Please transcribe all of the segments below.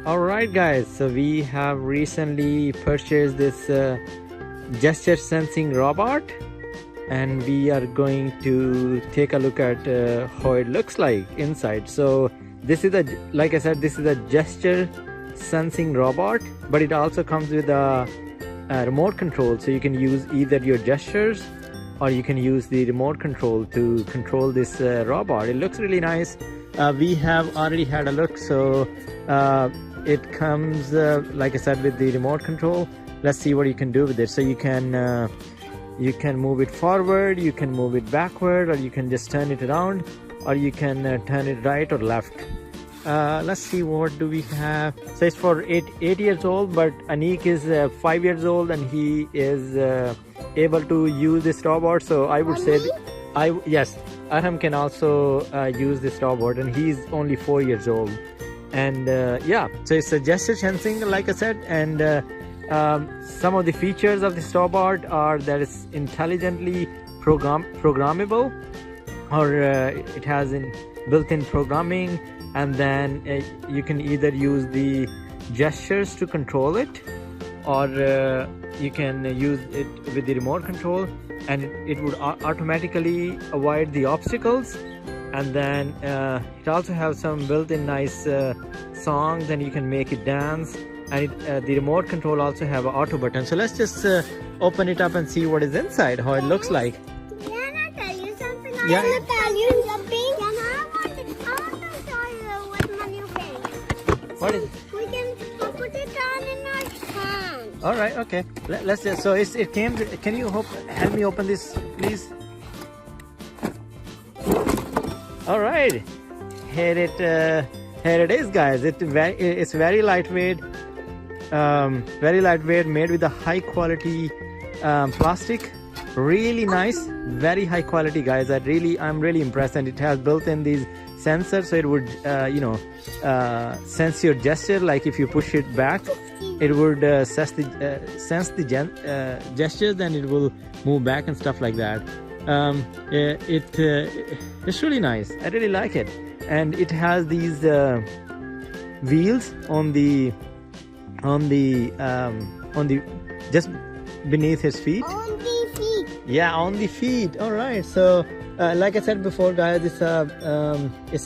Alright guys, so we have recently purchased this gesture sensing robot, and we are going to take a look at how it looks like inside. So this is like I said, this is a gesture sensing robot, but it also comes with a remote control, so you can use either your gestures or you can use the remote control to control this robot. It looks really nice. We have already had a look, so it comes like I said with the remote control. Let's see what you can do with it. So you can move it forward, you can move it backward, or you can just turn it around, or you can turn it right or left. Let's see, what do we have. So it's for 8 years old, but Anik is 5 years old and he is able to use this robot. So I would say yes, Arham can also use this robot, and he's only 4 years old. And yeah, so it's a gesture sensing, like I said, and some of the features of this robot are that it's intelligently programmable, or it has built-in programming, and then you can either use the gestures to control it, or you can use it with the remote control, and it would automatically avoid the obstacles. And then it also has some built-in nice songs, and you can make it dance. And the remote control also have an auto button. So let's just open it up and see what is inside, how it looks like. Can I tell you something? Yeah. I want to tell you something. I want to show you with my new pen. What is it? We can put it on in our hand. All right, okay. Let's just, so it came. Can you help me open this, please? All right, here it is, guys. It's very lightweight. Very lightweight, made with a high quality plastic. Really nice, very high quality, guys. I'm really impressed. And it has built in these sensors, so it would sense your gesture. Like if you push it back, it would sense the gestures, and it will move back and stuff like that. It's really nice. I really like it. And it has these wheels on the just beneath his feet. On the feet. Yeah, on the feet. All right. So like I said before, guys, it's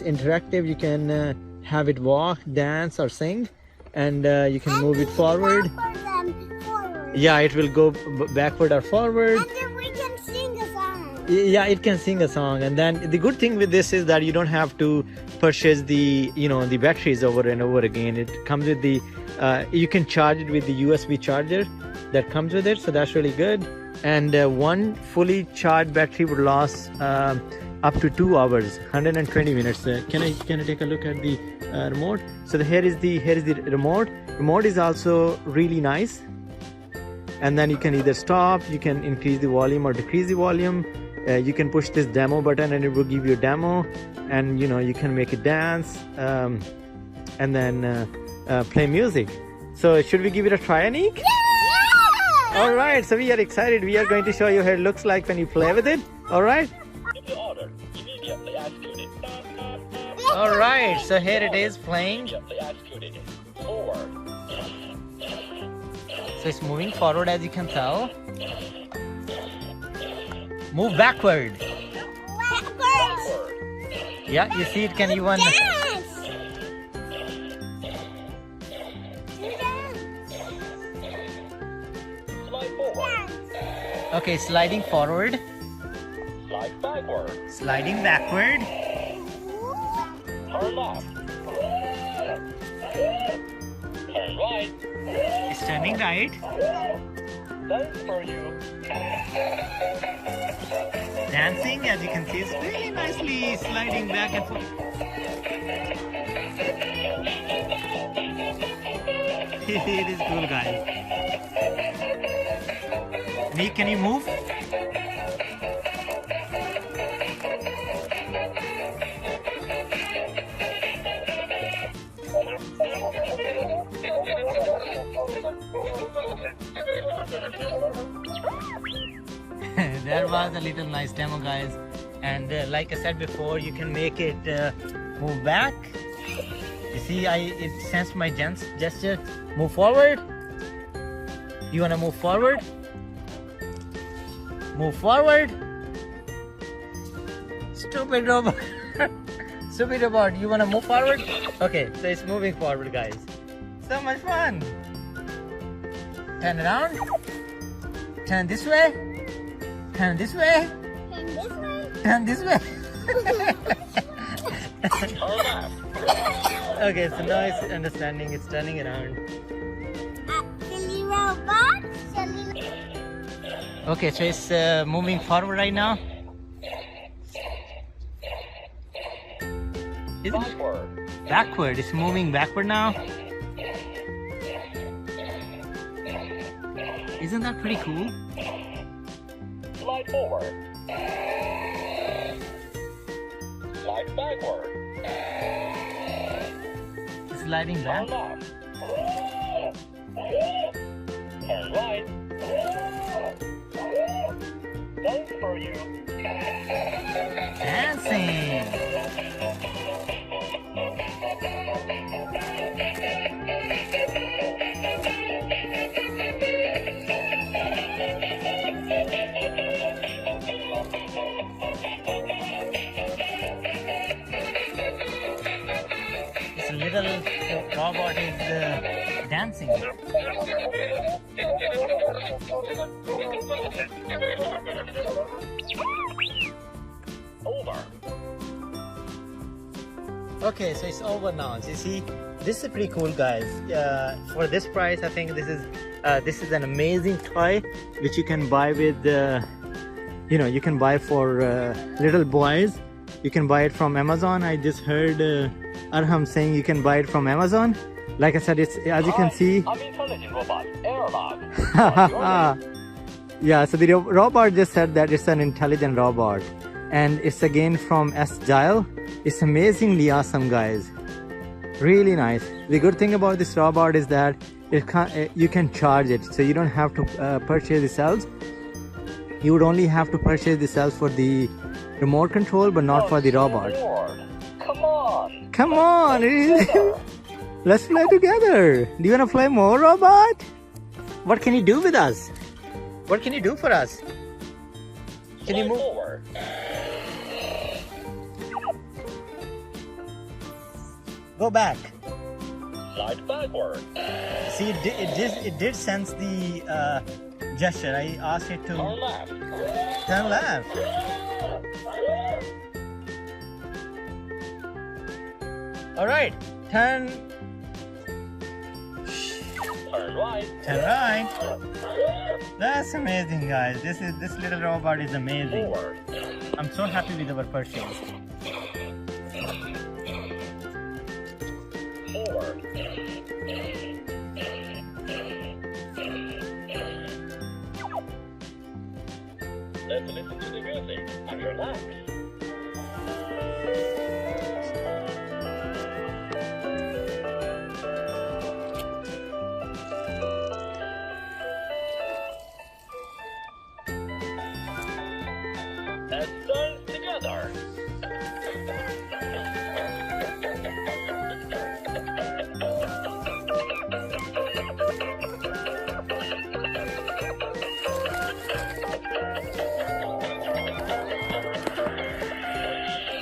interactive. You can have it walk, dance, or sing, and you can move it forward. Forward. Yeah, it will go backward or forward. And then we can sing a song. Yeah, it can sing a song. And then the good thing with this is that you don't have to purchase the the batteries over and over again. It comes with the you can charge it with the USB charger that comes with it, so that's really good. And one fully charged battery would last up to 2 hours, 120 minutes. Can I take a look at the remote? So here is the remote. Remote is also really nice. And then you can either stop, you can increase the volume or decrease the volume. You can push this demo button and it will give you a demo, and you can make it dance, and then play music. So should we give it a try, Anik? Yeah! All right, so we are excited. We are going to show you how it looks like when you play with it. All right. All right, so here it is playing. So it's moving forward, as you can tell. Move backward. Backwards. Yeah, you see it can even... Dance. Slide forward. Okay, sliding forward. Slide backward. Sliding backward. Turn left. Turn right. It's turning right. Dance for you. Dancing, as you can see, it's really nicely sliding back and forth. It is cool, guys. Nick, can you move? That was a little nice demo, guys. And like I said before, you can make it move back You see, it sensed my gesture. Move forward. You wanna move forward? Move forward. Stupid robot. Stupid robot. You wanna move forward? Okay, so it's moving forward, guys. So much fun. Turn around. Turn this way. Turn this way. And this way. Turn this way. Okay, so now it's understanding. It's turning around. Silly robot. Silly. Okay, so it's moving forward right now. Is it Backward. backward? It's moving backward now. Isn't that pretty cool? Slide forward. Slide backward. It's sliding back. Turn left. Turn right. Done for you. Dancing. This little robot is dancing. Over. Okay, so it's over now. So you see, this is pretty cool, guys. For this price, I think this is an amazing toy which you can buy with, you can buy for little boys. You can buy it from Amazon. I just heard Arham saying you can buy it from Amazon. Like I said, it's as you can see. I'm intelligent robot. Airlock. Yeah, so the robot just said that it's an intelligent robot, and it's again from S-Gile. It's amazingly awesome, guys. Really nice. The good thing about this robot is that you can charge it, so you don't have to purchase the cells. You would only have to purchase the cells for the remote control, but not for the robot. Come on. Come on, let's play together. Do you want to play more, robot? What can you do with us? What can you do for us? Can you Slide move? forward. Go back. Slide backward. See, it did sense the gesture. I asked it to Turn left. turn left. All right, turn right. Turn right. That's amazing, guys. This little robot is amazing. Forward. I'm so happy with our purchase. Forward. Let's listen to the music and relax. Let's dance together.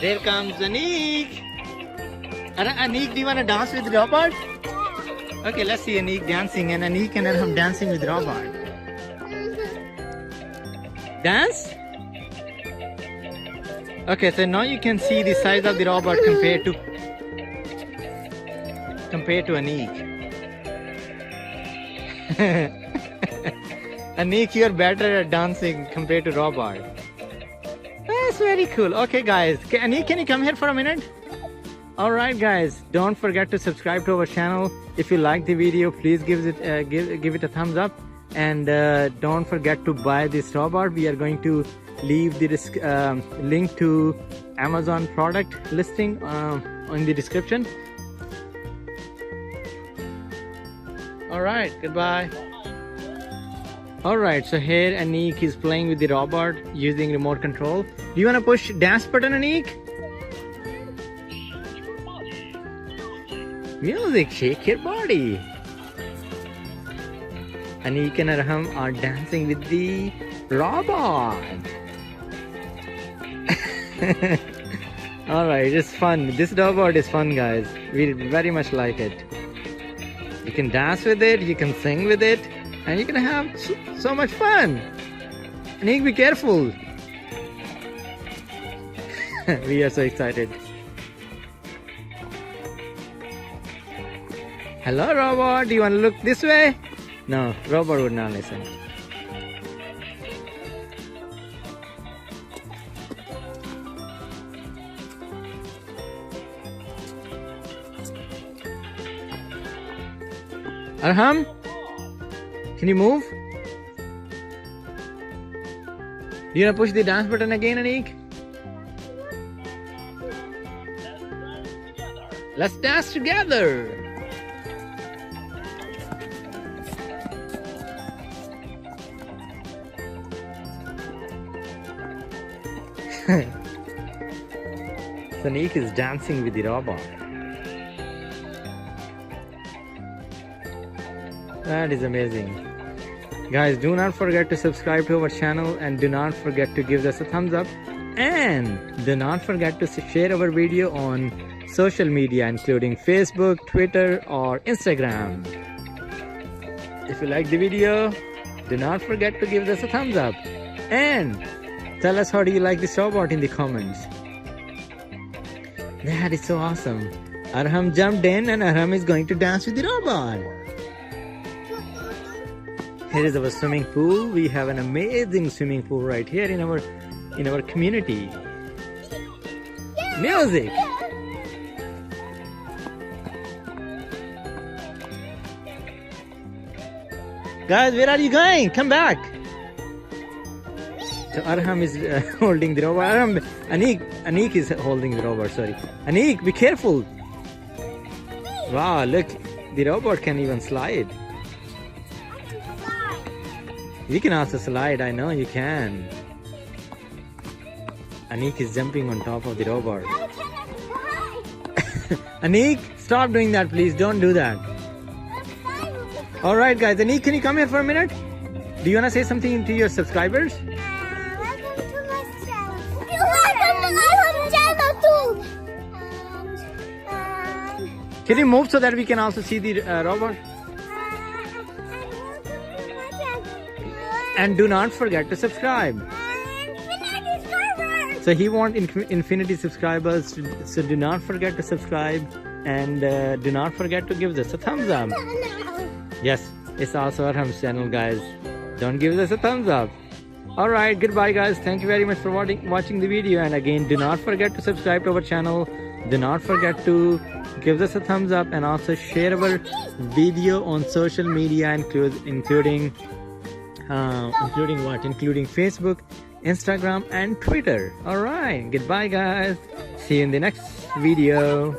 There comes Anik. Anik, do you want to dance with the robot? Okay, let's see Anik dancing, and Anik and I'm dancing with the robot. Dance? Okay, so now you can see the size of the robot compared to Anik. Anik, you're better at dancing compared to robot. That's very cool. Okay, guys, Anik, can you come here for a minute? All right, guys, don't forget to subscribe to our channel. If you like the video, please give it a thumbs up, and don't forget to buy this robot. We are going to leave the link to Amazon product listing in the description. All right, goodbye. All right, so here Anik is playing with the robot using remote control. Do you want to push dance button, Anik? Music, shake your body. Anik and Arham are dancing with the robot. Alright, it's fun. This robot is fun, guys. We very much like it. You can dance with it, you can sing with it, and you can have so much fun. Anik, be careful. We are so excited. Hello, robot. Do you want to look this way? No, robot would not listen. Arham, can you move? Do you want to push the dance button again, Anik? Let's dance together. Anik is dancing with the robot. That is amazing. Guys, do not forget to subscribe to our channel and do not forget to give us a thumbs up, and do not forget to share our video on social media including Facebook, Twitter or Instagram. If you like the video, do not forget to give us a thumbs up and tell us how do you like this robot in the comments. That is so awesome. Arham jumped in and Arham is going to dance with the robot. Here is our swimming pool. We have an amazing swimming pool right here in our community. Music. Guys, where are you going? Come back. So Arham is holding the robot. Anik is holding the robot, sorry. Anik, be careful. Wow, look, the robot can even slide. You can also slide, I know you can. Anik is jumping on top of the robot. Anik, stop doing that, please. Don't do that. Alright guys, Anik, can you come here for a minute? Do you want to say something to your subscribers? Welcome to my channel. Welcome to my channel too. Can you move so that we can also see the robot? And do not forget to subscribe. So he wants infinity subscribers, so do not forget to subscribe and do not forget to give us a thumbs up. Yes, it's also Arham's channel, guys. Don't give us a thumbs up. Alright, goodbye guys. Thank you very much for watching the video, and again, do not forget to subscribe to our channel. Do not forget to give us a thumbs up and also share our video on social media including Facebook, Instagram and Twitter. Alright, goodbye guys. See you in the next video.